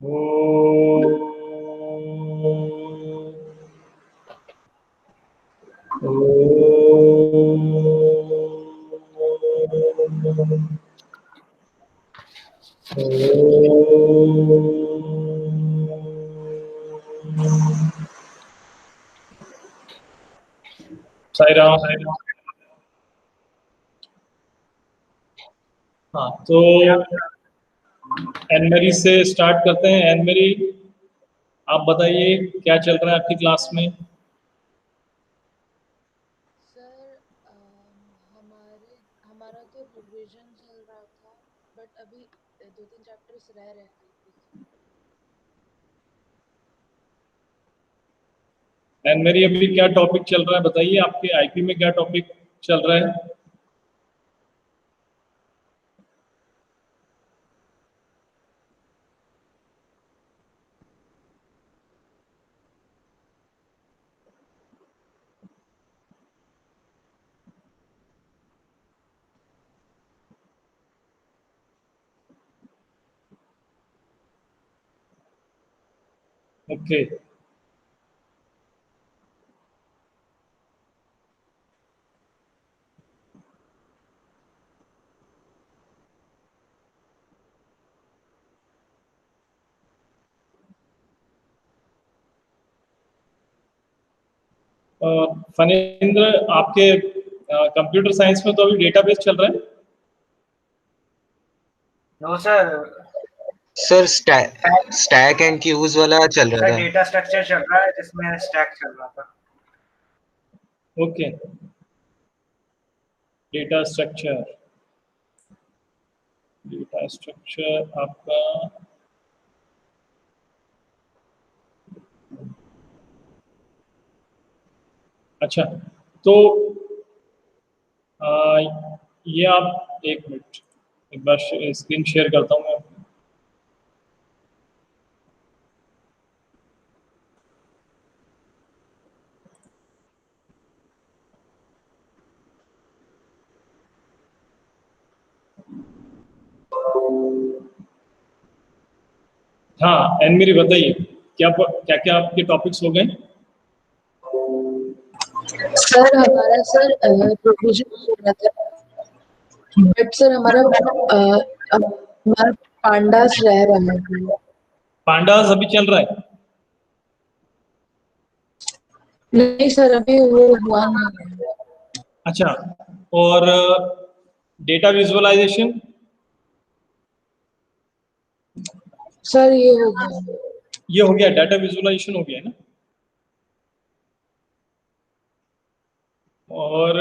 ओ साई राम। हाँ, तो एन मेरी से स्टार्ट करते हैं। एन मेरी, आप बताइए क्या चल रहा है आपकी क्लास में। सर हमारे हमारा तो रिवीजन चल रहा था, बट अभी 2-3 चैप्टर्स रह रहे हैं। एन मेरी, अभी क्या टॉपिक चल रहा है बताइए, आपके आईपी में क्या टॉपिक चल रहा है। ओके। फनेंद्र, आपके कंप्यूटर साइंस में तो अभी डेटाबेस चल रहा है। No sir. Sir stack and queues वाला चल रहा सर था। डेटा स्ट्रक्चर चल रहा है जिसमें स्टैक चल रहा था। Okay, data structure. Data structure आपका अच्छा। तो ये आप एक मिनट, एक बार स्क्रीन शेयर करता हूँ मैं। हाँ, एन मेरी बताइए, क्या क्या क्या आपके टॉपिक्स हो गए। सर हमारा रिवीजन चल रहा था, बट सर हमारा पांडास रह रहा है। पांडास अभी चल रहा है। नहीं सर, अभी वो हुआ नहीं है। अच्छा, और डेटा विजुअलाइजेशन। सर ये हो गया। ये हो गया, डाटा विजुअलाइजेशन हो गया है ना। और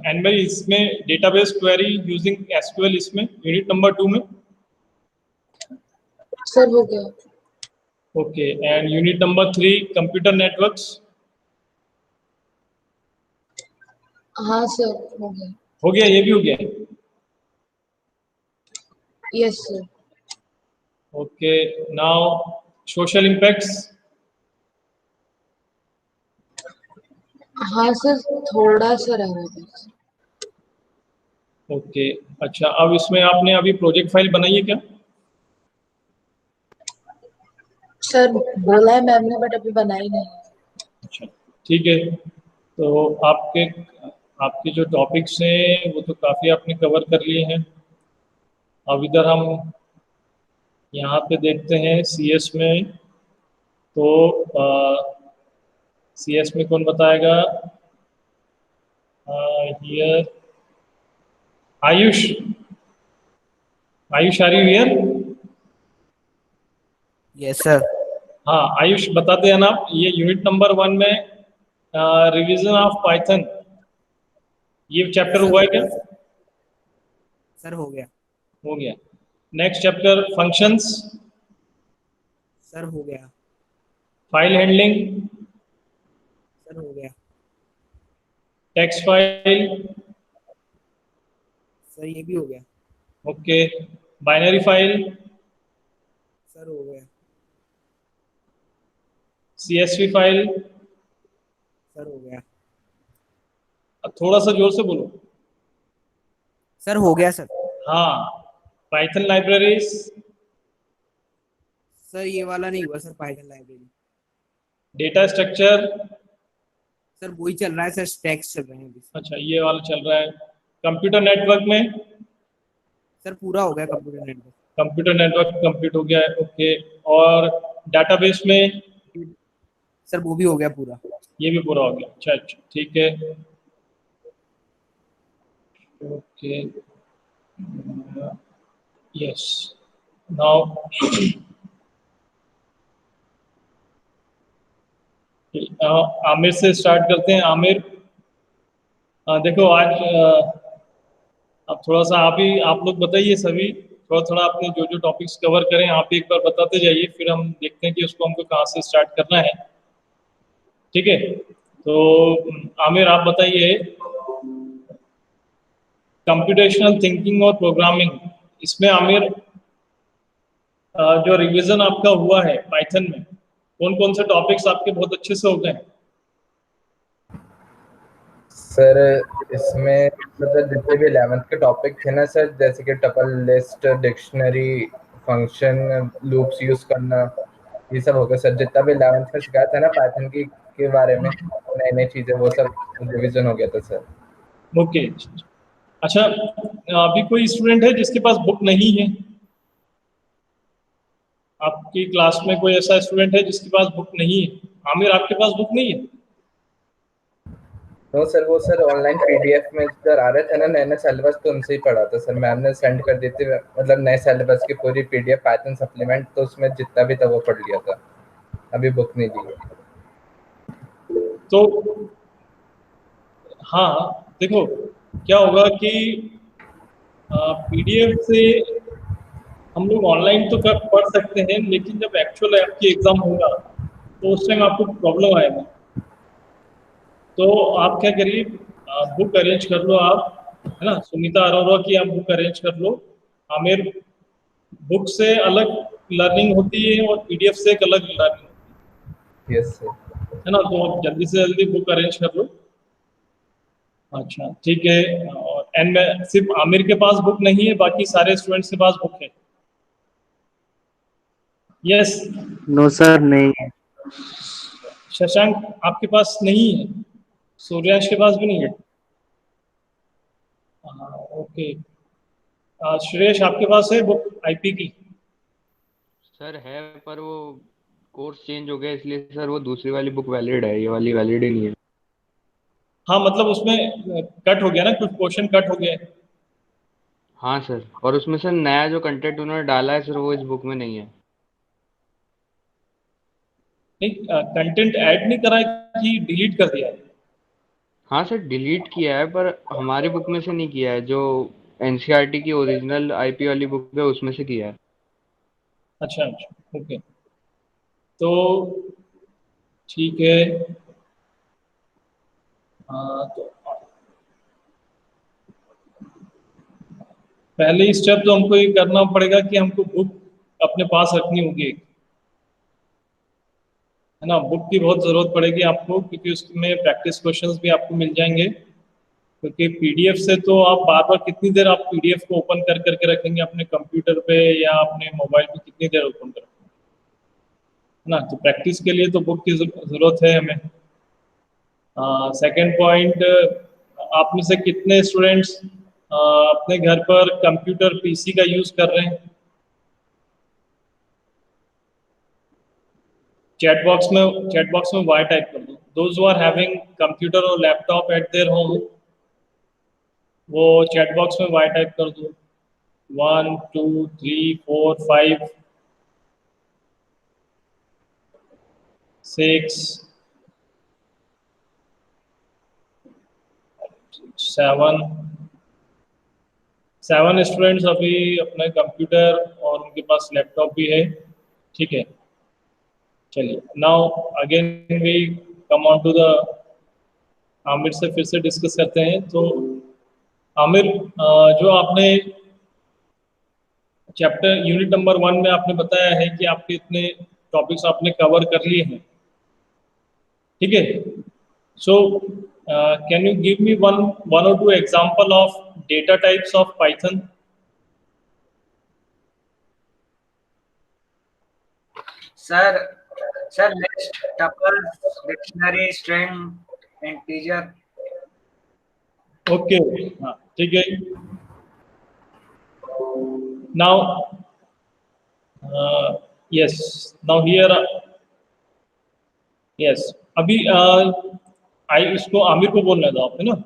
एन मेरी, इसमें डेटाबेस क्वेरी यूजिंग एसक्यूएल, इसमें यूनिट नंबर 2 में। सर हो गया। Okay, and unit number 3 computer networks. हाँ सर हो गया। हो गया, ये भी हो गया। Yes sir. Okay, now social impacts. हाँ सर, थोड़ा सा रह रहा है। ओके, अच्छा, अब इसमें आपने अभी प्रोजेक्ट फाइल बनाई है क्या। सर बोला है मैम ने, बट अभी बनाई नहीं। अच्छा, ठीक है। तो आपके आपके जो टॉपिक्स हैं वो तो काफ़ी आपने कवर कर लिए हैं। अब इधर हम यहाँ पे देखते हैं सीएस में। तो सीएस में कौन बताएगा। Here Ayush. Ayush, are you here. Yes sir. हाँ आयुष, बताते हैं ना आप, ये यूनिट नंबर 1 में रिवीजन ऑफ पाइथन, ये चैप्टर हुआ है क्या। सर हो गया। हो गया। Next chapter functions. सर हो गया। File handling. सर हो गया। Text file. सर ये भी हो गया। Okay, binary file. सर हो गया। CSV file. सर हो गया। थोड़ा सा जोर से बोलो। सर हो गया सर। हाँ, पाइथन लाइब्रेरीज। सर ये वाला नहीं हुआ sir, Python library. Data structure, sir वही चल रहा है सर, स्टैक्स चल रहे हैं अभी। अच्छा ये वाला चल रहा है। कंप्यूटर नेटवर्क में, सर पूरा हो गया computer network. Computer network complete हो गया है, ओके। और डाटाबेस में, सर वो भी हो गया पूरा। ये भी पूरा हो गया, अच्छा अच्छा ठीक है, ओके, यस। नाउ आमिर से स्टार्ट करते हैं। आमिर, देखो आज अब थोड़ा सा आप लोग बताइए सभी, थोड़ा थोड़ा आपने जो जो टॉपिक्स कवर करें आप एक बार बताते जाइए, फिर हम देखते हैं कि उसको हमको कहाँ से स्टार्ट करना है, ठीक है। तो आमिर आप बताइए, कंप्यूटेशनल थिंकिंग और प्रोग्रामिंग, इसमें आमिर जो रिवीजन आपका हुआ है पाइथन में, कौन कौन से टॉपिक्स आपके बहुत अच्छे से हो गए हैं? सर इसमें मतलब जितने भी 11th के टॉपिक थे ना सर, जैसे कि tuple list, dictionary, function, loops use करना, ये सब हो गया सर। जितना भी 11th में सिखाया था ना पाइथन की के बारे में, नई नई चीजें, वो सब रिवीजन हो गया था सर। ओके, अच्छा अभी कोई स्टूडेंट है जिसके पास बुक नहीं है? आपकी क्लास में कोई ऐसा स्टूडेंट है जिसके पास बुक नहीं है? आमिर आपके पास बुक नहीं है? नो सर, वो सर ऑनलाइन पीडीएफ में सर आ रहे थे ना नए नए सिलेबस, तो उनसे ही पढ़ा था सर। मैम ने सेंड कर दी थी मतलब नए सिलेबस की पूरी पीडीएफ पाइथन सप्लीमेंट, तो उसमें जितना भी था वो पढ़ लिया था, अभी बुक नहीं ली है। तो हाँ देखो, क्या होगा कि पीडीएफ से हम लोग ऑनलाइन तो पढ़ सकते हैं, लेकिन जब एक्चुअल आपकी एग्जाम होगा तो उस टाइम आपको प्रॉब्लम आएगा। तो आप क्या करिए, बुक अरेंज कर लो आप, है ना, सुनीता अरोरा की आप बुक अरेंज कर लो। आमिर, बुक से अलग लर्निंग होती है और पीडीएफ से एक अलग लर्निंग, यस सर। है ना, तो आप जल्दी से जल्दी बुक अरेंज कर लो। अच्छा ठीक है, और एंड में सिर्फ आमिर के पास बुक नहीं है, बाकी सारे स्टूडेंट्स के पास बुक है? यस। नो सर, नहीं है। शशांक आपके पास नहीं है? सूर्यांश के पास भी नहीं है? हाँ ओके। श्रेयश आपके पास है बुक आईपी की? सर है, पर वो कोर्स चेंज हो गया इसलिए सर वो दूसरी वाली बुक वैलिड है, ये वाली वैलिड ही नहीं है। हाँ मतलब उसमें कट हो गया ना, कुछ पोर्शन कट हो गया है। हाँ सर, और उसमें सर नया जो कंटेंट उन्होंने डाला है सर वो इस बुक में नहीं है। नहीं, कंटेंट ऐड नहीं करा है कि डिलीट कर दिया है? हाँ सर, डिलीट किया है पर हमारी बुक में से नहीं किया है, जो एनसीईआरटी की ओरिजिनल आईपी वाली बुक है उसमें से किया है। अच्छा अच्छा ओके, तो ठीक है। तो पहले स्टेप तो हमको ये करना पड़ेगा कि हमको बुक अपने पास रखनी होगी, है ना। बुक की बहुत ज़रूरत पड़ेगी आपको, क्योंकि उसमें प्रैक्टिस क्वेश्चंस भी आपको मिल जाएंगे, क्योंकि पीडीएफ से तो आप बार बार कितनी देर आप पीडीएफ को ओपन कर करके रखेंगे अपने कंप्यूटर पे या अपने मोबाइल पे, कितनी देर ओपन कर रखेंगे, है ना। तो प्रैक्टिस के लिए तो बुक की ज़रूरत है हमें। सेकंड पॉइंट, आप में से कितने स्टूडेंट्स अपने घर पर कंप्यूटर पीसी का यूज़ कर रहे हैं? चैट बॉक्स में वाई टाइप कर दो। Those who are having computer और लैपटॉप एट देयर होम, वो चैट बॉक्स में वाई टाइप कर दो। 1 2 3 4 5 6 7 स्टूडेंट्स अभी अपने कंप्यूटर और उनके पास लैपटॉप भी है, ठीक है। चलिए, now again we come on to the, Aamir से फिर से डिस्कस करते हैं। तो आमिर, जो आपने चैप्टर यूनिट नंबर 1 में आपने बताया है कि आपके इतने टॉपिक्स आपने कवर कर लिए हैं, ठीक है। So can you give me one or two example of data types of Python? Sir sir list tuples dictionary string integer okay, हाँ ठीक है। Now yes, now here yes, अभी आई इसको आमिर को बोलने दो आप, है ना।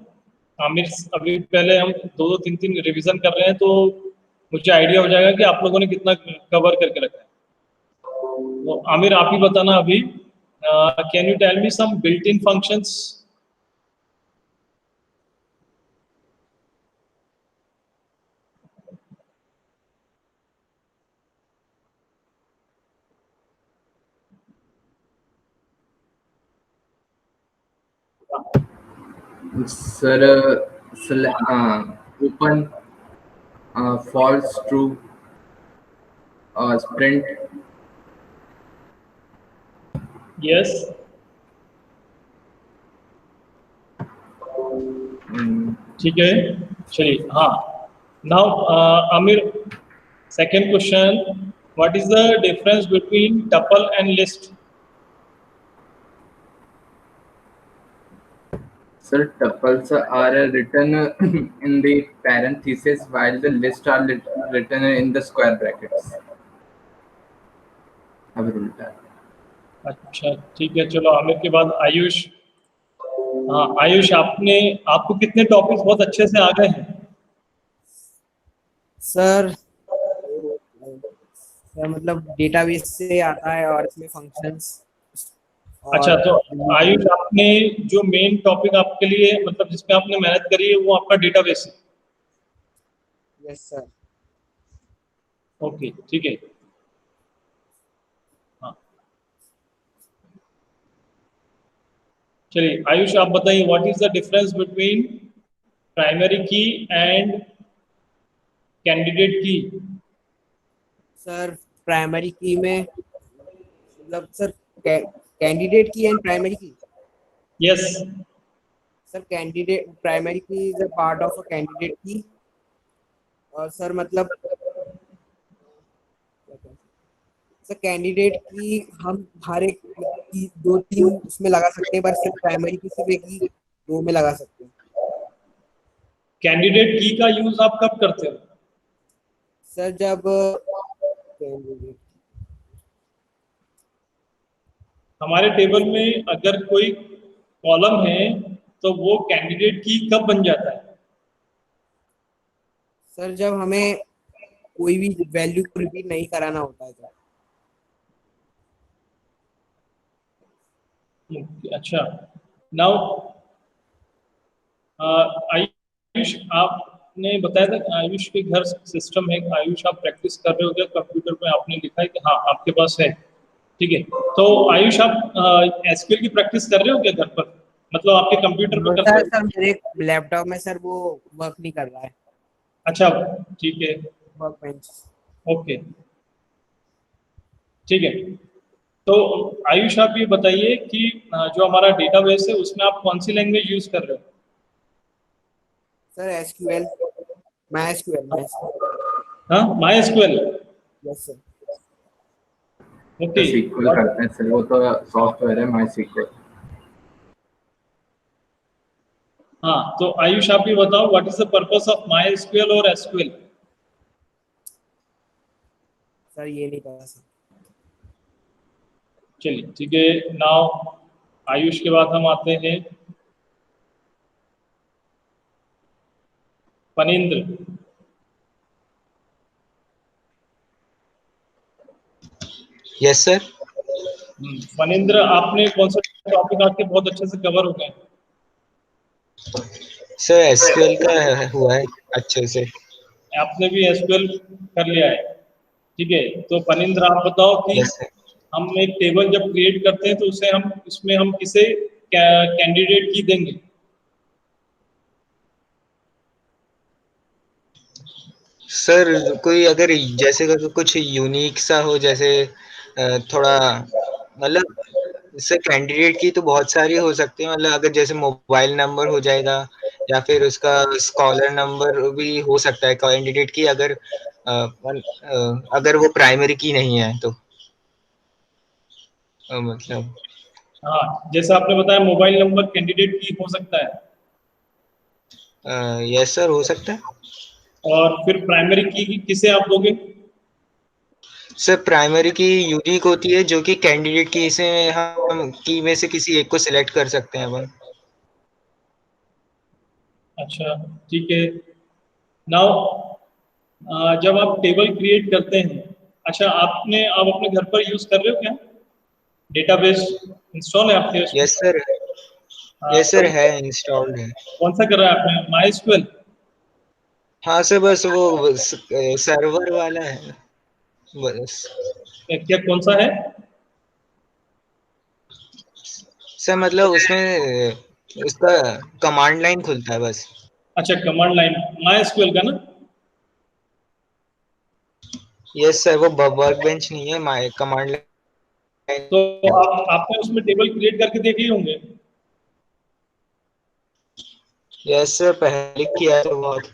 आमिर, अभी पहले हम दो दो तीन तीन रिवीजन कर रहे हैं तो मुझे आइडिया हो जाएगा कि आप लोगों ने कितना कवर करके रखा है। तो आमिर आप ही बताना अभी, can you tell me some built in functions. Sir, open, false, true, sprint. Yes. ठीक है, चलिए। हाँ, now Aamir, second question, what is the difference between tuple and list? Sir, tuples are written in the parentheses while the lists are written in the square brackets. अब उल्टा। अच्छा ठीक है, चलो आमिर के बाद आयुष। हाँ आयुष, आपको कितने टॉपिक्स बहुत अच्छे से आ गए हैं? सर मतलब डेटाबेस से आता है और इसमें फंक्शंस। अच्छा, तो आयुष आपने जो मेन टॉपिक आपके लिए मतलब जिसपे आपने मेहनत करी है वो आपका डेटाबेस है? Yes sir. ओके ठीक है। हाँ चलिए आयुष, आप बताइए what is the difference between primary की एंड कैंडिडेट की? सर प्राइमरी की में मतलब सर कैंडिडेट की एंड प्राइमरी की। यस सर कैंडिडेट प्राइमरी की is a part of a candidate की, और सर मतलब सर कैंडिडेट की हम हर एक की दो तीन उसमें लगा सकते हैं, पर सिर्फ प्राइमरी की सिर्फ एक ही दो में लगा सकते हैं। कैंडिडेट की का यूज आप कब करते हो? सर जब कैंडिडेट हमारे टेबल में अगर कोई कॉलम है तो वो कैंडिडेट की कब बन जाता है? सर जब हमें कोई भी वैल्यू को रिपीट नहीं कराना होता है तो। अच्छा, नाउ आयुष, आपने बताया था कि आयुष के घर सिस्टम है। आयुष, आप प्रैक्टिस कर रहे हो क्या कंप्यूटर पे? आपने लिखा है कि हाँ आपके पास है, ठीक है। तो आयुष, आप एसक्यूएल की प्रैक्टिस कर रहे हो क्या घर पर, मतलब आपके कंप्यूटर पर करते हो? सर मेरे लैपटॉप में सर वो वर्क नहीं कर रहा है। अच्छा ठीक है, वर्क बेंच। ओके ठीक है। तो आयुष, आप ये बताइए कि जो हमारा डेटाबेस है उसमें आप कौन सी लैंग्वेज यूज कर रहे हो? Sir SQL, my SQL. हाँ, my SQL. Yes sir. Okay, SQL करते हैं सर, वो तो सॉफ्टवेयर है MySQL। हाँ तो आयुष, आप ये बताओ what is the purpose of my SQL और एसक्यूएल? सर ये नहीं पता सर। चलिए ठीक है। नाउ आयुष के बाद हम आते हैं फणींद्र। Yes sir. फणींद्र, आपने कौन सा टॉपिक आपके बहुत अच्छे से कवर हो गए? सर एसक्यूएल का हुआ है अच्छे से। आपने भी एसक्यूएल कर लिया है, ठीक है। तो फणींद्र, आप बताओ कि यस सर। हम एक टेबल जब क्रिएट करते हैं तो उसे हम इसमें हम किसे कैंडिडेट की देंगे? सर कोई अगर जैसे कुछ यूनिक सा हो, जैसे थोड़ा मतलब इससे कैंडिडेट की तो बहुत सारी हो सकती है, मतलब अगर जैसे मोबाइल नंबर हो जाएगा या फिर उसका स्कॉलर नंबर भी हो सकता है कैंडिडेट की, अगर अगर वो प्राइमरी की नहीं है तो। मतलब हाँ, जैसा आपने बताया मोबाइल नंबर कैंडिडेट की हो सकता है, यस सर, हो सकता है। और फिर प्राइमरी की किसे आप दोगे? सर प्राइमरी की यूनिक होती है, जो कि कैंडिडेट की से हम की में से किसी एक को सिलेक्ट कर सकते हैं अपन। अच्छा, ठीक है। नाउ जब आप टेबल क्रिएट करते हैं, अच्छा आप अपने घर पर यूज कर रहे हो क्या? डेटाबेस इंस्टॉल है आपके उसमें? यस सर, यस सर, तो है, इंस्टॉल्ड है। कौन सा कर रहा है आपने, माई एसक्यूएल? हाँ सर, बस वो सर्वर वाला है बस। क्या कौन सा है? सर मतलब उसमें उसका कमांड लाइन खुलता है बस। अच्छा, कमांड लाइन माई एसक्यूएल का ना? यस सर, वो वर्क बेंच नहीं है, माय कमांड लाइन। तो आपने उसमें टेबल क्रिएट करके देखे होंगे। यस सर, पहले किया तो बहुत।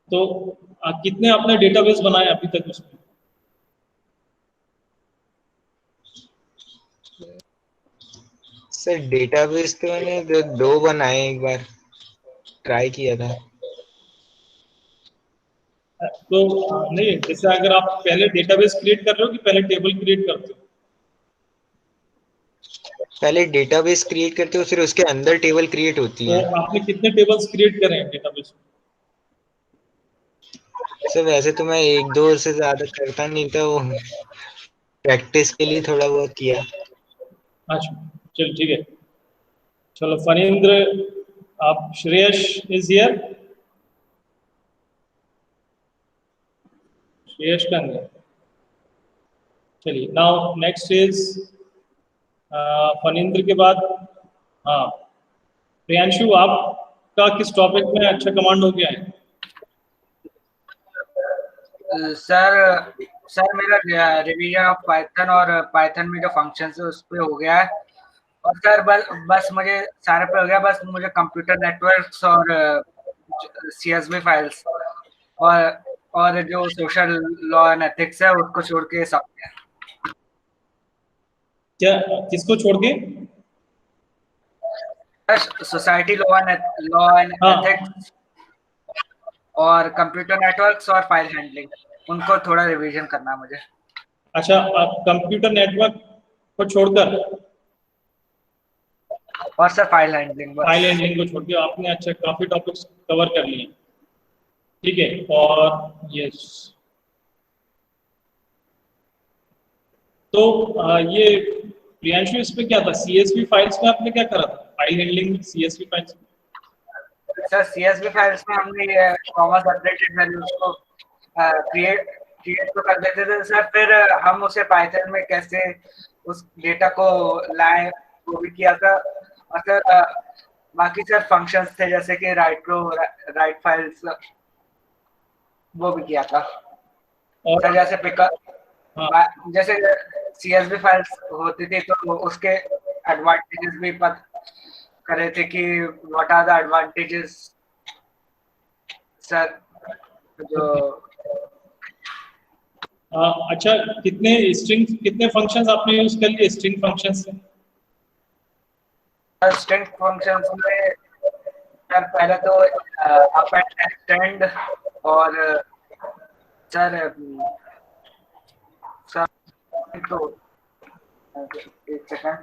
तो कितने आपने डेटाबेस बनाए अभी तक उसमें? सर डेटाबेस तो मैंने दो बनाए, एक बार ट्राई किया था। तो नहीं, जैसे अगर आप पहले डेटाबेस क्रिएट कर रहे हो कि पहले टेबल क्रिएट करते हो? पहले डेटाबेस क्रिएट करते हो, फिर उसके अंदर टेबल क्रिएट होती तो है। आपने कितने टेबल्स क्रिएट करे हैं डेटाबेस में? सर वैसे तो मैं एक दो से ज्यादा करता नहीं था, वो प्रैक्टिस के लिए थोड़ा बहुत किया। अच्छा, चलो ठीक है। चलो फनींद्र, आप श्रेयश इज हियर? श्रेयश का नहीं है। चलिए, नाउ नेक्स्ट इज फनींद्र के बाद, हाँ, प्रियांशु, आपका किस टॉपिक में अच्छा कमांड हो गया है? सर सर मेरा रिवीजन ऑफ पाइथन और पाइथन में जो फंक्शंस है उस पे हो गया है। और सर बस मुझे सारे पे हो गया, बस मुझे कंप्यूटर नेटवर्क्स और सीएसवी फाइल्स और जो सोशल लॉ एंड एथिक्स है उसको छोड़ के सब है। क्या, किसको छोड़ के? सोसाइटी लॉ एंड हाँ, एथिक्स और कंप्यूटर नेटवर्क्स और फाइल हैंडलिंग, उनको थोड़ा रिवीजन करना है मुझे। अच्छा, आप कंप्यूटर नेटवर्क को छोड़कर और सर फाइल हैंडलिंग बस। फाइल हैंडलिंग को छोड़ के आपने अच्छा काफी टॉपिक्स कवर कर लिए, ठीक है। और यस, तो ये प्रियांशु, इसमें क्या था, सीएसवी फाइल्स में आपने क्या करा था, फाइल हैंडलिंग में सीएसवी फाइल्स में? सर सीएसवी फाइल्स में हमने ये कॉमा सेपरेटेड वैल्यूज को क्रिएट क्रिएट तो कर देते थे सर, फिर हम उसे पाइथन में कैसे उस डेटा को लाएं वो भी किया था। और सर बाकी सर फंक्शंस थे जैसे कि राइट फाइल्स, वो भी किया था। और सर जैसे पिकअप, हाँ, जैसे सीएसवी फाइल्स होती थी तो उसके एडवांटेजेस भी पता करे थे कि what are the advantages sir जो। अच्छा, कितने फंक्शंस आपने यूज कर लिए स्ट्रिंग फंक्शंस से? स्ट्रिंग फंक्शंस में सर पहले तो अप एंड एक्सटेंड और सर सर तो एक second.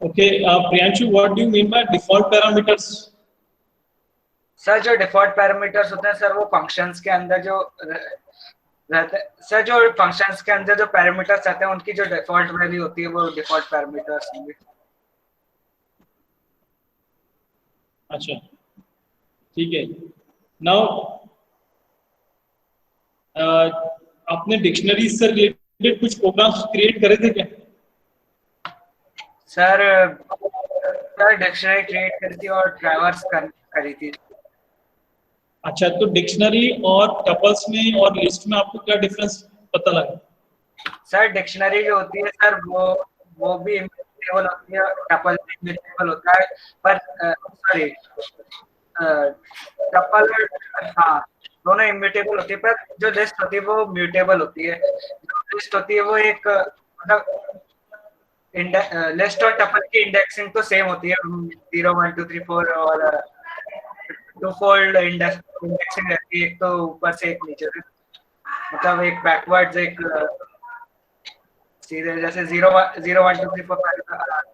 Okay, Priyanshu, what do you mean by default parameters? Sir जो डिफॉल्ट पैरामीटर्स होते हैं सर वो फंक्शंस के अंदर जो रहते सर जो फंक्शंस के अंदर जो पैरामीटर्स रहते हैं उनकी जो डिफॉल्ट वैल्यू होती है वो डिफॉल्ट पैरामीटर्स होंगे। अच्छा, ठीक है। नाउ आपने डिक्शनरी से रिलेटेड कुछ प्रोग्राम्स क्रिएट करे थे क्या? सर सर डिक्शनरी क्रिएट करी थी और ट्रैवर्स करी थी। अच्छा, तो डिक्शनरी और टपल्स में और लिस्ट में आपको क्या डिफरेंस पता लगा? सर डिक्शनरी जो होती है सर वो भी इम्यूटेबल होती है, टपल भी इम्यूटेबल होता है, पर सॉरी टपल, हाँ दोनों इम्यूटेबल होती है, पर जो लिस्ट होती है वो म्यूटेबल होती है। जो लिस्ट होती है वो एक मतलब लिस्ट और टपल की इंडेक्सिंग तो सेम होती है, 0 1 2 3 4 और टू फोल्ड इंडेक्सिंग रहती है, एक तो ऊपर से एक नीचे से, मतलब एक बैकवर्ड्स एक सीधे जैसे 0 1 2 3 4 5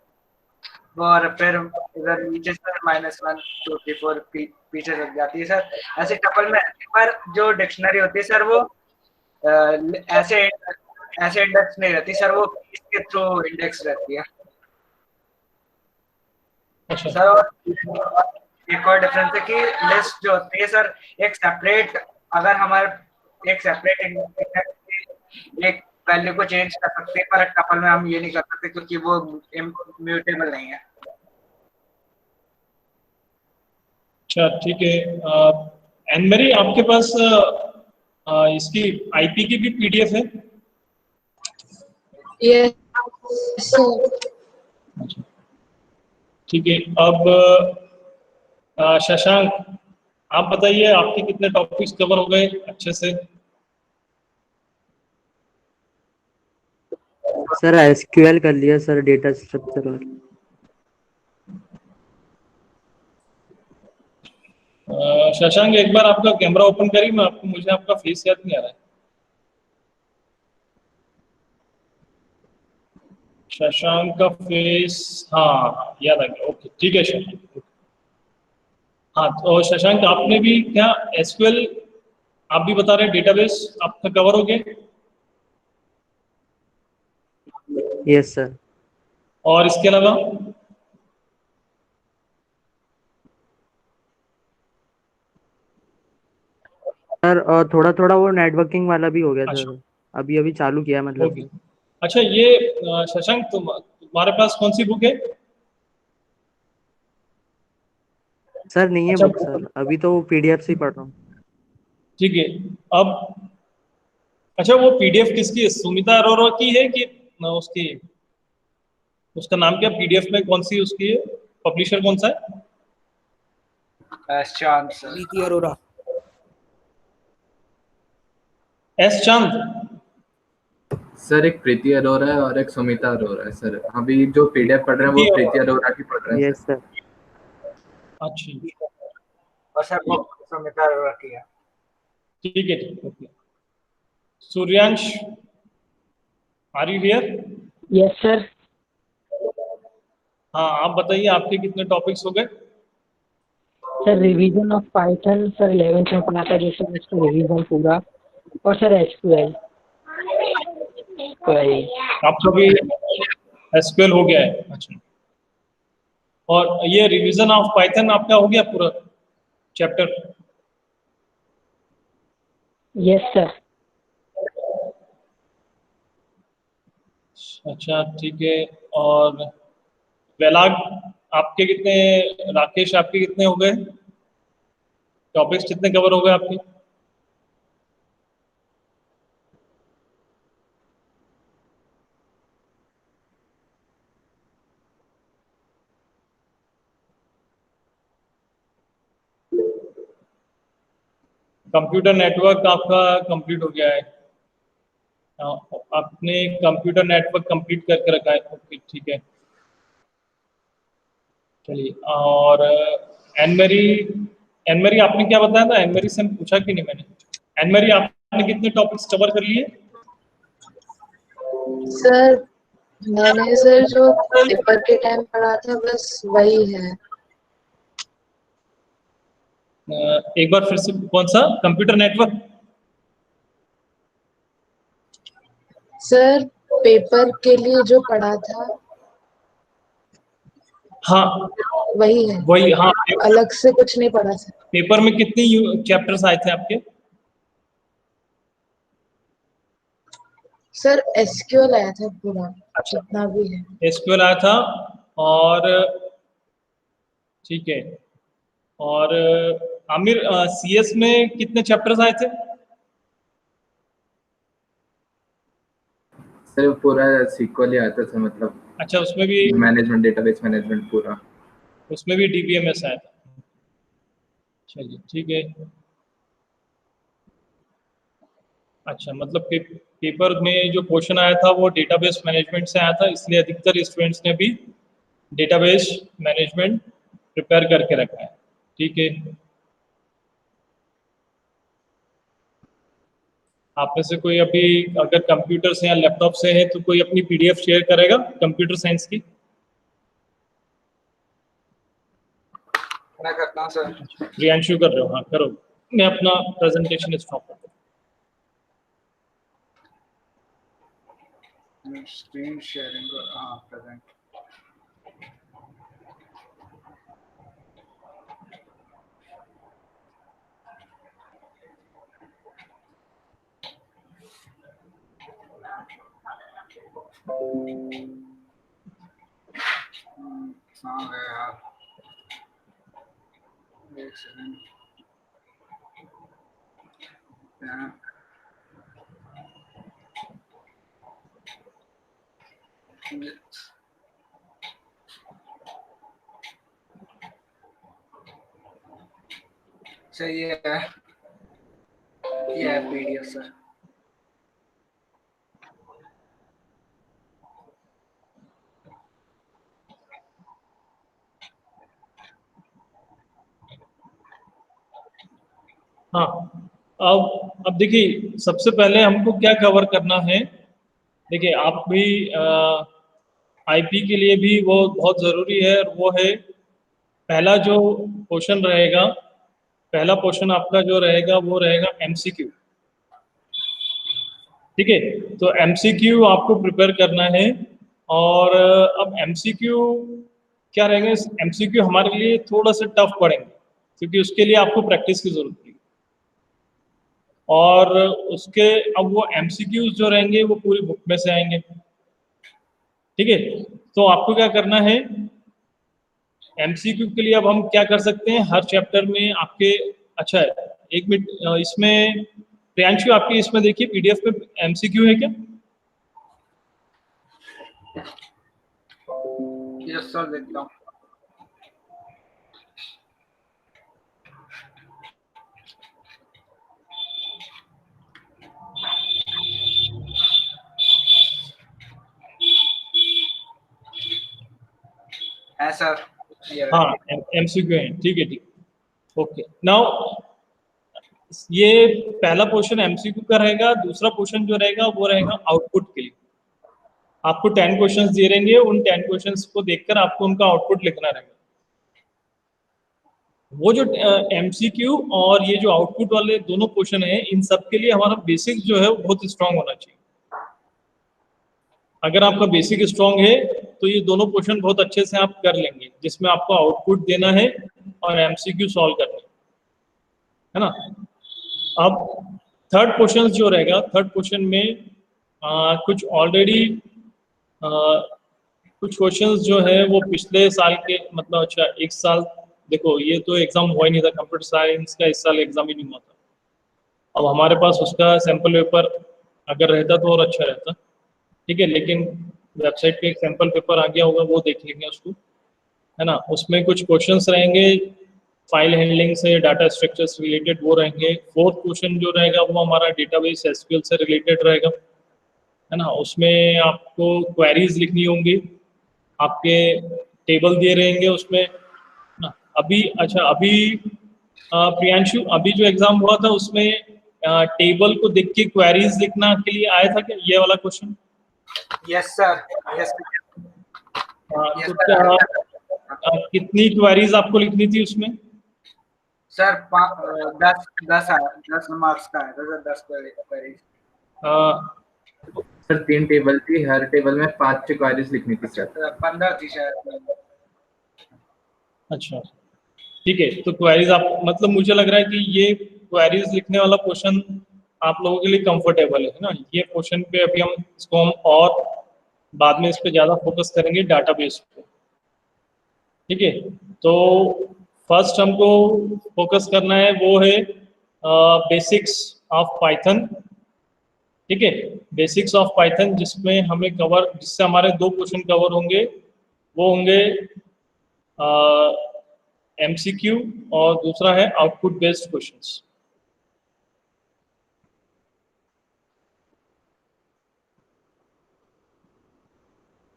और फिर इधर नीचे से -1 2 3 4 पीछे लग जाती है सर। ऐसे टपल में, पर जो डिक्शनरी होती है सर वो ऐसे इंडेक्स नहीं रहती सर, वो इसके थ्रू इंडेक्स रहती है। अच्छा सर और एक और डिफरेंस है कि लिस्ट जो होती है सर एक सेपरेट, अगर हमारे एक सेपरेट एक वैल्यू को चेंज कर सकते हैं, पर टपल में हम ये नहीं कर सकते क्योंकि वो म्यूटेबल नहीं है। अच्छा ठीक है। एनमेरी आपके पास इसकी आईपी की भी पीडीएफ है? Yes sir. अच्छा ठीक है। अब शशांक आप बताइए आपके कितने टॉपिक्स कवर हो गए अच्छे से? सर एसक्यूएल कर लिया सर, डेटा स्ट्रक्चर और शशांक एक बार आपका कैमरा ओपन करिए, मैं आपको, मुझे आपका फेस याद नहीं आ रहा है। शशांक का फेस, हाँ याद आ गया। ओके ठीक है शशांक। हाँ तो शशांक आपने भी क्या एसक्यूएल आप भी बता रहे हैं, डेटाबेस आपका कवर हो गया? Yes sir. और इसके अलावा? सर और थोड़ा थोड़ा वो नेटवर्किंग वाला भी हो गया अच्छा सर, अभी अभी चालू किया मतलब। ओके। अच्छा ये शशांक तुम्हारे पास कौन सी बुक है? सर नहीं है अच्छा बुक सर, अभी तो पीडीएफ से ही पढ़ रहा हूँ। ठीक है। अब अच्छा वो पीडीएफ किसकी है, सुमिता अरोरा की है कि उसकी, उसका नाम क्या पीडीएफ में कौन सी उसकी है, पब्लिशर कौन सा है? एस चांद सर। प्रीति अरोरा। एस चांद? सर एक प्रीति अरोरा है और एक सुमिता अरोरा है सर। अभी जो पीडीएफ पढ़ रहे हैं वो प्रीति अरोरा की पढ़ रहे हैं यस सर। अच्छा और सर वो सुमिता अरोरा की है। ठीक है ठीक है। Suryansh are you here? Yes sir. हाँ आप बताइए आपके कितने टॉपिक्स हो गए? Sir revision of Python sir 11th में पढ़ा था, जैसे उसका रिवीजन पूरा, और सर एसक्यूएल क्वेरी आपका भी एसक्यूएल हो गया है? अच्छा। और ये रिवीजन ऑफ पाइथन आपका हो गया पूरा चैप्टर? Yes sir. अच्छा ठीक है। और वेलाग आपके कितने, राकेश आपके कितने हो गए टॉपिक्स, कितने कवर हो गए आपके? कंप्यूटर नेटवर्क आपका कंप्लीट हो गया है? आपने कंप्यूटर नेटवर्क कंप्लीट करके रखा है? ओके ठीक है चलिए। और एनमेरी, एनमेरी आपने क्या बताया था? एनमेरी से पूछा कि नहीं मैंने? एनमेरी आपने कितने टॉपिक्स कवर कर लिए? सर मैंने सर जो पेपर के टाइम पढ़ा था बस वही है। एक बार फिर से कौन सा कंप्यूटर नेटवर्क? सर पेपर के लिए जो पढ़ा था हाँ वही है, वही, हाँ अलग से कुछ नहीं पढ़ा सर। पेपर में कितनी चैप्टर्स आए थे आपके? सर एसक्यूएल आया था पूरा, जितना भी है। एसक्यूएल आया था, और ठीक है। और आमिर सीएस में कितने चैप्टर्स आए थे? सर पूरा सीक्वल ही आता था, मतलब अच्छा उसमें भी मैनेजमेंट, डेटाबेस मैनेजमेंट पूरा। उसमें भी डीबीएमएस आया था? चलिए ठीक है। अच्छा, मतलब पेपर में जो क्वेश्चन आया था वो डेटाबेस मैनेजमेंट से आया था, इसलिए अधिकतर स्टूडेंट्स ने भी डेटाबेस मैनेजमेंट प्रिपेयर करके रखा है। ठीक है, आप में से कोई अभी अगर कंप्यूटर से या लैपटॉप से है तो कोई अपनी पीडीएफ शेयर करेगा कंप्यूटर साइंस की? मैं करता हूँ सर। प्रियांशु कर रहे हो? हाँ करो, मैं अपना प्रेजेंटेशन स्टॉप करता हूँ। स्क्रीन शेयरिंग, हाँ प्रेजेंट। हाँ है यार, एक सेकंड। सही है, ये है पीडीएफ सर। हाँ, अब देखिए, सबसे पहले हमको क्या कवर करना है। देखिए, आप भी आईपी के लिए भी वो बहुत ज़रूरी है, और वो है पहला जो क्वेश्चन रहेगा, पहला क्वेश्चन आपका जो रहेगा वो रहेगा एमसीक्यू। ठीक है, तो एमसीक्यू आपको प्रिपेयर करना है। और अब एमसीक्यू क्या रहेंगे, एमसीक्यू हमारे लिए थोड़ा सा टफ पड़ेंगे, क्योंकि उसके लिए आपको प्रैक्टिस की जरूरत है। और उसके अब वो एमसीक्यूज जो रहेंगे वो पूरी बुक में से आएंगे। ठीक है, तो आपको क्या करना है, एमसीक्यू के लिए अब हम क्या कर सकते हैं, हर चैप्टर में आपके, अच्छा एक मिनट, इसमें प्रियांशु आपके इसमें देखिए पीडीएफ में एमसीक्यू है क्या? यस सर, देखता हूँ। है सर, हाँ एमसीक्यू है, ठीक है ठीक, ओके। नाउ ये पहला पोर्शन एमसीक्यू का रहेगा। दूसरा पोर्शन जो रहेगा वो रहेगा आउटपुट के लिए। आपको 10 क्वेश्चंस दिए रहेंगे, उन 10 क्वेश्चंस को देखकर आपको उनका आउटपुट लिखना रहेगा। वो जो एमसीक्यू और ये जो आउटपुट वाले दोनों क्वेश्चन हैं, इन सब के लिए हमारा बेसिक जो है वो बहुत स्ट्रांग होना चाहिए। अगर आपका बेसिक स्ट्रांग है तो ये दोनों क्वेश्चन बहुत अच्छे से आप कर लेंगे, जिसमें आपको आउटपुट देना है और एमसीक्यू सॉल्व करना है ना। अब थर्ड क्वेश्चन जो रहेगा, थर्ड क्वेश्चन में कुछ ऑलरेडी कुछ क्वेश्चंस जो है वो पिछले साल के, मतलब अच्छा एक साल, देखो ये तो एग्जाम हुआ ही नहीं था कंप्यूटर साइंस का, इस साल एग्जाम ही नहीं हुआ था। अब हमारे पास उसका सैंपल पेपर अगर रहता तो और अच्छा रहता। ठीक है, लेकिन वेबसाइट पे एक सैंपल पेपर आ गया होगा, वो देख लेंगे उसको, है ना। उसमें कुछ क्वेश्चंस रहेंगे फाइल हैंडलिंग से, डाटा स्ट्रक्चर से रिलेटेड वो रहेंगे। फोर्थ क्वेश्चन जो रहेगा वो हमारा डेटाबेस एसक्यूएल से रिलेटेड रहेगा, है ना। उसमें आपको क्वेरीज लिखनी होंगी, आपके टेबल दिए रहेंगे उसमें ना। अभी अच्छा, अभी प्रियांशु अभी जो एग्जाम हुआ था उसमें टेबल को देख के क्वेरीज लिखना के लिए आया था क्या ये वाला क्वेश्चन? यस सर, यस तो क्या कितनी क्वेरीज आपको लिखनी थी उसमें? सर 10 मार्क्स का है सर, 10 क्वेरीज। सर 3 टेबल थी, हर टेबल में 5 क्वेरीज लिखनी थी सर। 15 थी शायद। अच्छा ठीक है, तो क्वेरीज आप, मतलब मुझे लग रहा है कि ये क्वेरीज लिखने वाला क्वेश्चन आप लोगों के लिए कंफर्टेबल है ना। ये क्वेश्चन पे अभी हम इसको हम और बाद में इस पे ज़्यादा फोकस करेंगे डाटाबेस पे। ठीक है, तो फर्स्ट हमको फोकस करना है वो है बेसिक्स ऑफ पाइथन। ठीक है, बेसिक्स ऑफ पाइथन, जिसमें हमें कवर, जिससे हमारे 2 क्वेश्चन कवर होंगे। वो होंगे MCQ और दूसरा है आउटपुट बेस्ड क्वेश्चंस।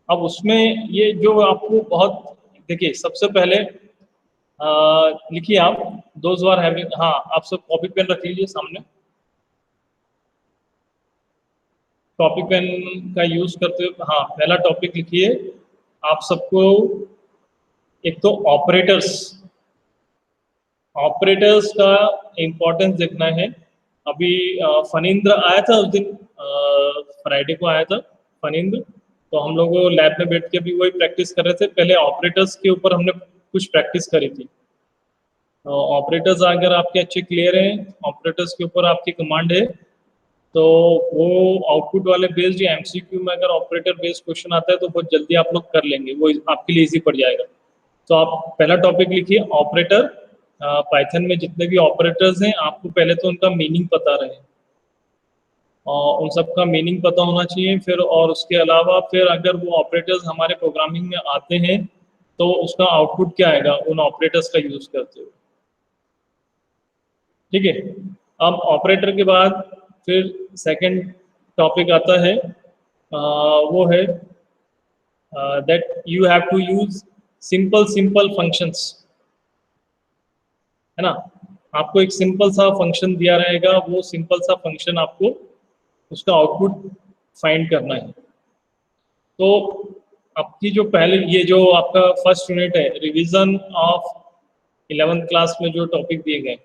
अब उसमें ये जो आपको बहुत, देखिए सबसे पहले लिखिए आप, दोज आर हैविंग, हाँ आप सब कॉपी पेन रख लीजिए सामने। कॉपी पेन का यूज करते हुए, हाँ पहला टॉपिक लिखिए आप सबको। एक तो ऑपरेटर्स, ऑपरेटर्स का इम्पोर्टेंस देखना है। अभी फनिंद्र आया था उस दिन, फ्राइडे को आया था फनिंद्र, तो हम लोग लैब में बैठ के भी वही प्रैक्टिस कर रहे थे। पहले ऑपरेटर्स के ऊपर हमने कुछ प्रैक्टिस करी थी। ऑपरेटर्स अगर आपके अच्छे क्लियर हैं, ऑपरेटर्स के ऊपर आपकी कमांड है, तो वो आउटपुट वाले बेस्ड या MCQ में अगर ऑपरेटर बेस्ड क्वेश्चन आता है तो बहुत जल्दी आप लोग कर लेंगे, वो आपके लिए इजी पड़ जाएगा। तो आप पहला टॉपिक लिखिए ऑपरेटर। पाइथन में जितने भी ऑपरेटर्स हैं आपको पहले तो उनका मीनिंग पता रहे, और उन सब का मीनिंग पता होना चाहिए। फिर और उसके अलावा फिर अगर वो ऑपरेटर्स हमारे प्रोग्रामिंग में आते हैं तो उसका आउटपुट क्या आएगा उन ऑपरेटर्स का यूज करते हुए। ठीक है, अब ऑपरेटर के बाद फिर सेकंड टॉपिक आता है, वो है that you have to use simple functions, है ना। आपको एक सिंपल सा फंक्शन दिया रहेगा, वो सिंपल सा फंक्शन आपको उसका आउटपुट फाइंड करना है। तो आपकी जो पहले, ये जो आपका फर्स्ट यूनिट है रिवीजन ऑफ 11th क्लास में जो टॉपिक दिए गए,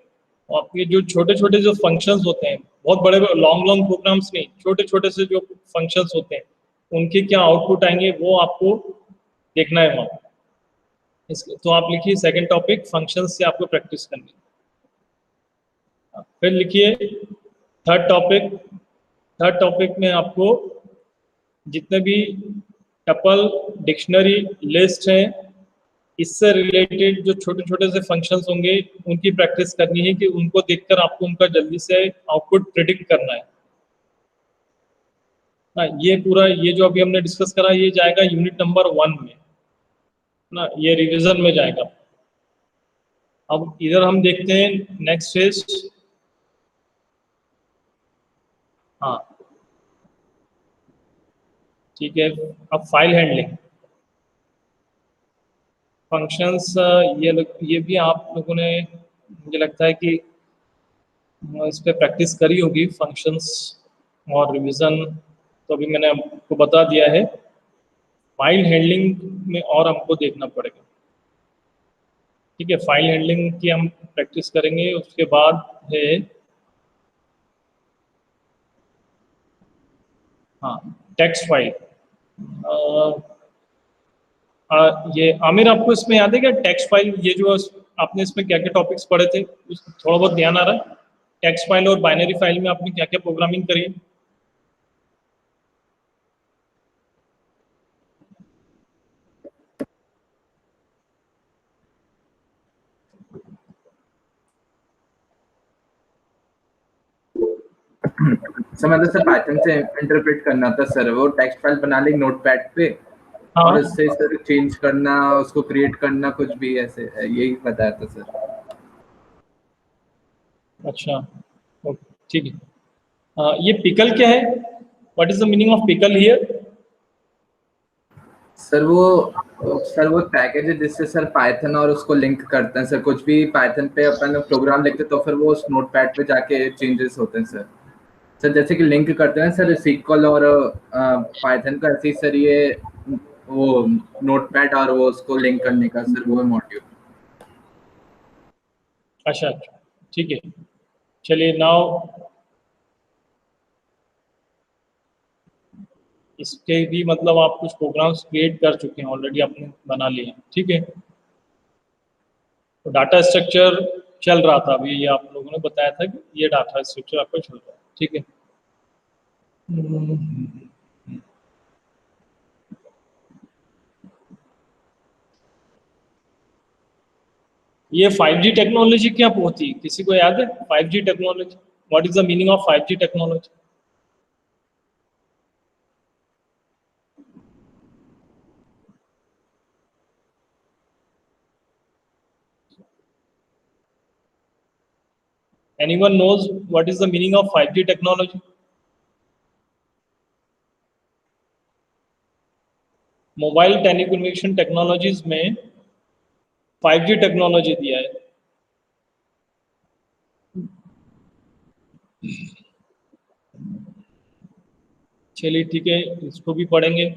आपके जो छोटे छोटे जो फंक्शंस होते हैं, बहुत बड़े लॉन्ग प्रोग्राम्स नहीं, छोटे छोटे से जो फंक्शंस होते हैं उनके क्या आउटपुट आएंगे वो आपको देखना है वहाँ। तो आप लिखिए सेकंड टॉपिक फंक्शंस से आपको प्रैक्टिस करनी है। फिर लिखिए थर्ड टॉपिक। थर्ड टॉपिक में आपको जितने भी टपल, डिक्शनरी, लिस्ट है, इससे रिलेटेड जो छोटे छोटे से फंक्शंस होंगे उनकी प्रैक्टिस करनी है कि उनको देखकर आपको उनका जल्दी से आउटपुट प्रिडिक्ट करना है। ना ये पूरा, ये जो अभी हमने डिस्कस करा ये जाएगा यूनिट नंबर 1 में ना, ये रिवीजन में जाएगा। अब इधर हम देखते हैं नेक्स्ट फेज। हाँ ठीक है, अब फाइल हैंडलिंग फंक्शंस, ये भी आप लोगों ने मुझे लगता है कि इस पर प्रैक्टिस करी होगी फंक्शंस और रिवीजन, तो अभी मैंने आपको बता दिया है। फाइल हैंडलिंग में और हमको देखना पड़ेगा। ठीक है, फाइल हैंडलिंग की हम प्रैक्टिस करेंगे। उसके बाद है हाँ टेक्स्ट फाइल। ये आमिर आपको इसमें याद है क्या टेक्स्ट फाइल, ये जो आपने इसमें क्या क्या टॉपिक्स पढ़े थे थोड़ा बहुत ध्यान आ रहा है? टेक्स्ट फाइल और बाइनरी फाइल में आपने क्या क्या प्रोग्रामिंग करी है? सर मतलब सर पाइथन से इंटरप्रेट करना था सर, वो टेक्स्ट फाइल बना ली नोटपैड पे और उससे सर चेंज करना, उसको क्रिएट करना, कुछ भी ऐसे यही बताया था सर। अच्छा ठीक है। ये पिकल क्या है? What is the meaning of pickle here? Sir वो पैकेज है जिससे सर पाइथन और उसको लिंक करते हैं सर। कुछ भी पाइथन पे अपन प्रोग्राम लिखते तो फिर वो उस नोटपैड पे जाके चेंजेस होते हैं सर। सर जैसे कि लिंक करते हैं सर सीक्वल और पाइथन का, ऐसे ही सर ये वो नोटपैड और वो उसको लिंक करने का सर वो मॉड्यूल। अच्छा ठीक है, चलिए नाउ इसके भी मतलब आप कुछ प्रोग्राम्स क्रिएट कर चुके हैं ऑलरेडी, आपने बना लिए हैं। ठीक है, तो डाटा स्ट्रक्चर चल रहा था अभी, ये आप लोगों ने बताया था कि ये डाटा स्ट्रक्चर आपका चल रहा है। ठीक है, ये 5G टेक्नोलॉजी क्या होती है, किसी को याद है 5G technology? What is the meaning of 5G technology? Anyone knows what is the meaning of 5G technology? Mobile telecommunication technologies में 5G टेक्नोलॉजी दिया है। चलिए ठीक है, इसको भी पढ़ेंगे।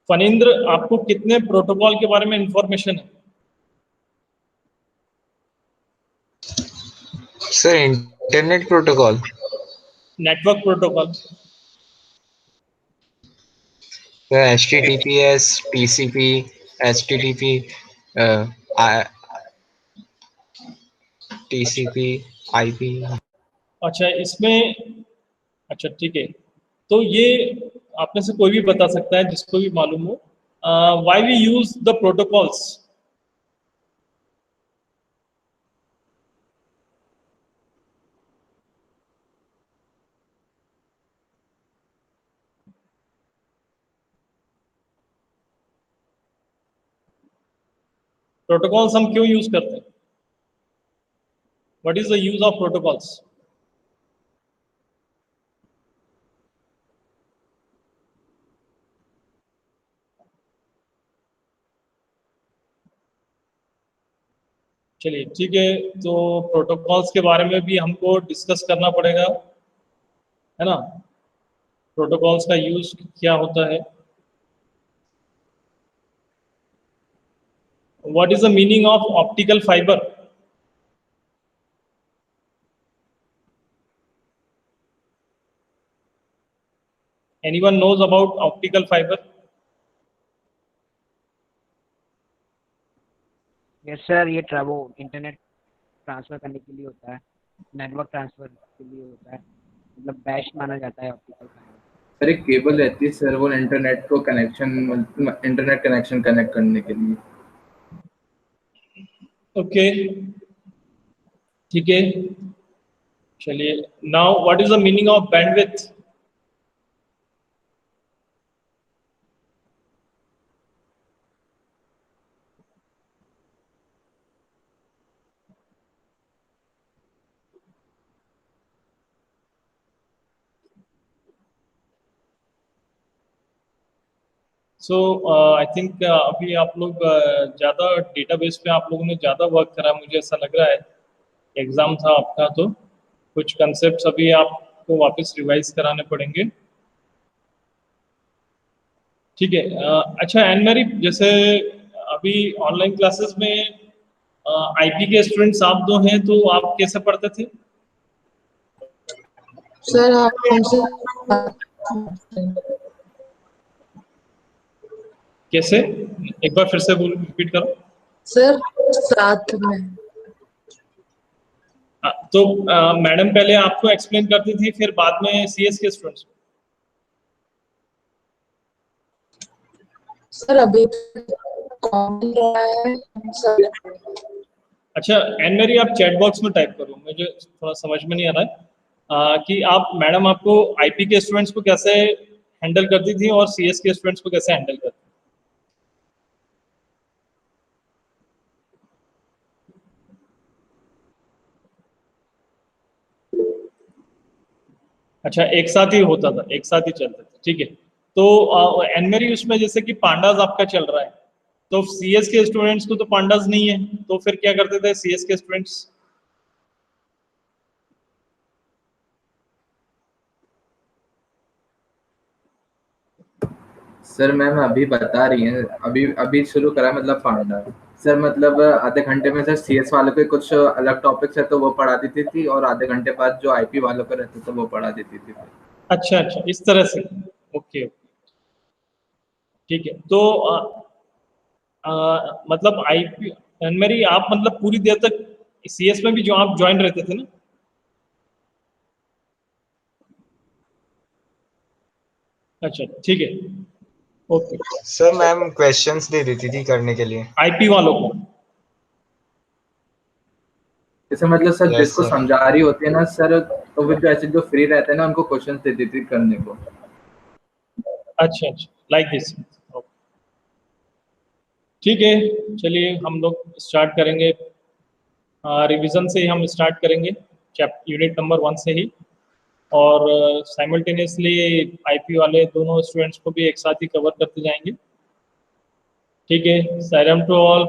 फनिंद्र, आपको कितने प्रोटोकॉल के बारे में इंफॉर्मेशन है? Sir internet protocol, network protocol, HTTPS, TCP, HTTP, TCP, IP। अच्छा इसमें, अच्छा ठीक है, तो ये आप में से कोई भी बता सकता है जिसको भी मालूम हो, why we use the protocols. Protocols हम क्यों यूज करते हैं? What is the use of protocols? चलिए ठीक है, तो प्रोटोकॉल्स के बारे में भी हमको डिस्कस करना पड़ेगा, है ना? प्रोटोकॉल्स का यूज क्या होता है? What is the meaning of optical fibre? Anyone knows about optical fibre? Yes sir, ये वो इंटरनेट ट्रांसफर करने के लिए होता है, नेटवर्क ट्रांसफर के लिए होता है, मतलब बेस्ट माना जाता है ऑप्टिकल फाइबर। सर एक केबल रहती है सर, वो इंटरनेट कनेक्शन कनेक्ट करने के लिए। ओके ठीक है, चलिए। Now what is the meaning of bandwidth? So I think अभी आप लोग ज़्यादा डेटाबेस पे आप लोगों ने ज़्यादा वर्क करा, मुझे ऐसा लग रहा है। एग्ज़ाम था आपका, तो कुछ कंसेप्ट्स अभी आपको वापस रिवाइज कराने पड़ेंगे। ठीक है, अच्छा एन मैरी, जैसे अभी ऑनलाइन क्लासेस में आईपी के स्टूडेंट्स आप दो हैं, तो आप कैसे पढ़ते थे? सर आप हमसे कैसे? एक बार फिर से बोल, रिपीट करो। सर साथ में। तो मैडम पहले आपको एक्सप्लेन करती थी, फिर बाद में सीएस के स्टूडेंट्स? सर अभी कॉमन रहा है सर। अच्छा एन मेरी, आप चैट बॉक्स में टाइप करो, मुझे थोड़ा समझ में नहीं आ रहा है कि आप मैडम आपको आईपी के स्टूडेंट्स को कैसे हैंडल करती थी और सीएस के स्टूडेंट्स को कैसे हैंडल करती थी? अच्छा एक साथ ही होता था, एक साथ ही चलता था, ठीक है। तो एन मेरी, उसमें जैसे कि पांडास आपका चल रहा है, तो सीएस के स्टूडेंट्स को तो पांडास नहीं है, तो फिर क्या करते थे सीएस के स्टूडेंट्स? सर मैम अभी बता रही हैं, अभी अभी शुरू करा, मतलब पांडा सर, मतलब आधे घंटे में सर सीएस वालों के कुछ अलग टॉपिक्स है तो वो पढ़ा देती थी, और आधे घंटे बाद जो आईपी वालों का रहता था वो पढ़ा देती थी। अच्छा अच्छा, इस तरह से, ओके ठीक है। तो मतलब आईपी मेरी, आप मतलब पूरी देर तक सीएस में भी जो आप ज्वाइन रहते थे ना? अच्छा ठीक है, ओके। सर मैम क्वेश्चंस दे देती थी करने के लिए आईपी वालों को? जैसे मतलब सर Yes, जिसको sir. समझा रही होती है ना सर, तो फिर जो ऐसे जो फ्री रहते हैं ना उनको क्वेश्चन दे देती करने को। अच्छा अच्छा, लाइक दिस। ठीक है, चलिए हम लोग स्टार्ट करेंगे। रिवीजन से ही हम स्टार्ट करेंगे, चैप्टर यूनिट नंबर 1 से ही, और साइमल्टेनियसली आईपी वाले दोनों स्टूडेंट्स को भी एक साथ ही कवर करते जाएंगे। ठीक है, सलाम टू ऑल।